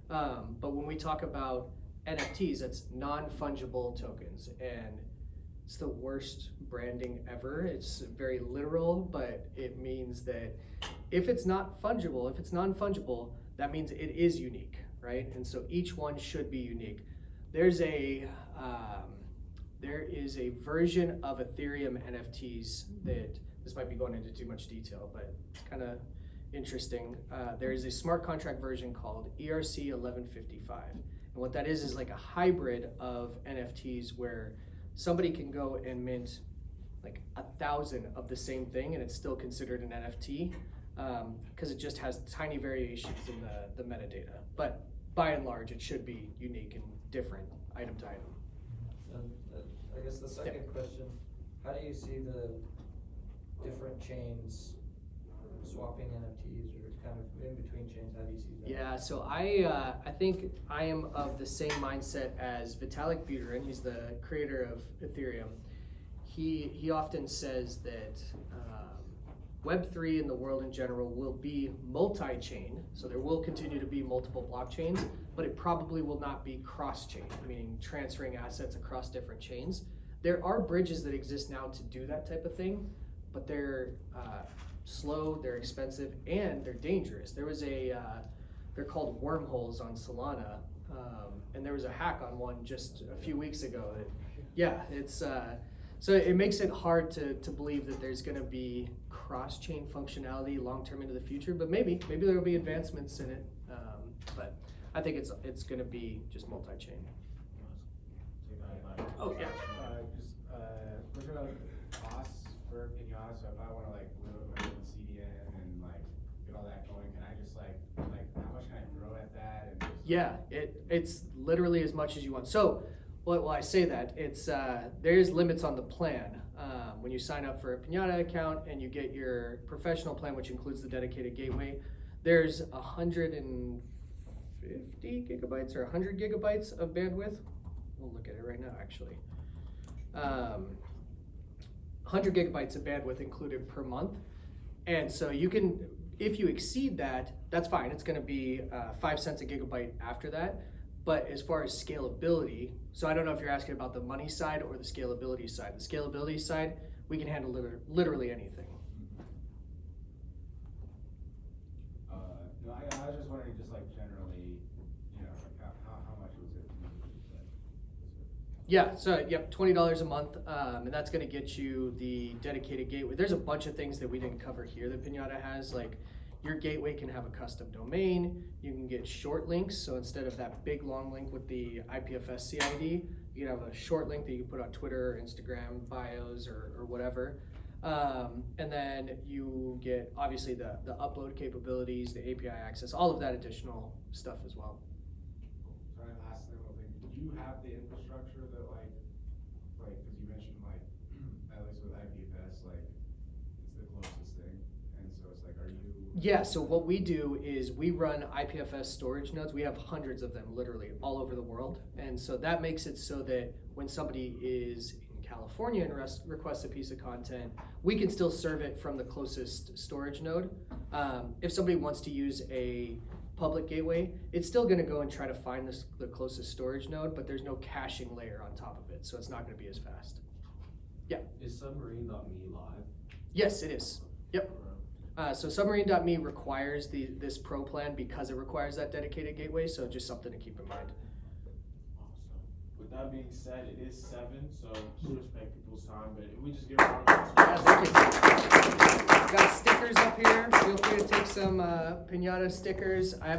But when we talk about NFTs, that's non-fungible tokens, and it's the worst branding ever. It's very literal, but it means that if it's not fungible, if it's non-fungible, that means it is unique, right? And so each one should be unique. There is a version of Ethereum NFTs that, this might be going into too much detail, but it's kind of interesting. There is a smart contract version called ERC 1155. And what that is like a hybrid of NFTs where somebody can go and mint like 1,000 of the same thing and it's still considered an NFT because it just has tiny variations in the metadata. But by and large, it should be unique and different item to item. And I guess the second question, how do you see the different chains swapping NFTs or kind of in between chains? How do you see that? Yeah, so I think I am of the same mindset as Vitalik Buterin. He's the creator of Ethereum. He often says that Web3 and the world in general will be multi-chain, so there will continue to be multiple blockchains, but it probably will not be cross-chain, meaning transferring assets across different chains. There are bridges that exist now to do that type of thing, but they're slow, they're expensive, and they're dangerous. There was they're called wormholes on Solana, and there was a hack on one just a few weeks ago. So it makes it hard to believe that there's going to be cross-chain functionality long-term into the future, but maybe there will be advancements in it. But I think it's going to be just multi-chain. Oh yeah. Just looking at costs for Pinata. So if I want to like load my own CDN and like get all that going, can I just like how much can I throw at that? And just, Yeah, it's literally as much as you want. So, well, I say that it's there's limits on the plan. When you sign up for a Pinata account and you get your professional plan, which includes the dedicated gateway, there's 150 gigabytes or 100 gigabytes of bandwidth. We'll look at it right now, actually. 100 gigabytes of bandwidth included per month. And so you can, if you exceed that, that's fine. It's going to be 5 cents a gigabyte after that. But as far as scalability, so I don't know if you're asking about the money side or the scalability side. The scalability side, we can handle literally anything. No, I was just wondering, just like generally, you know, like how much was it? Yeah, so yep, $20 a month, and that's going to get you the dedicated gateway. There's a bunch of things that we didn't cover here that Pinata has, like your gateway can have a custom domain. You can get short links, so instead of that big long link with the IPFS CID, you can have a short link that you can put on Twitter, Instagram, bios, or whatever. And then you get obviously the upload capabilities, the API access, all of that additional stuff as well. Sorry, last thing, do you have the infrastructure that like, because you mentioned like, at least with IPFS, like it's the closest thing, and so it's like, are you? Yeah, so what we do is we run IPFS storage nodes. We have hundreds of them literally all over the world. And so that makes it so that when somebody is in California and requests a piece of content, we can still serve it from the closest storage node. If somebody wants to use a public gateway, it's still going to go and try to find the closest storage node, but there's no caching layer on top of it, so it's not going to be as fast. Yeah. Is submarine.me live? Yes, it is. Yep. So submarine.me requires this pro plan because it requires that dedicated gateway, so just something to keep in mind. Awesome. with that being said, it is 7, so just respect people's time. But if we just give a round of Yeah, applause. thank you. Got stickers up here. Feel free to take some Pinata stickers. I have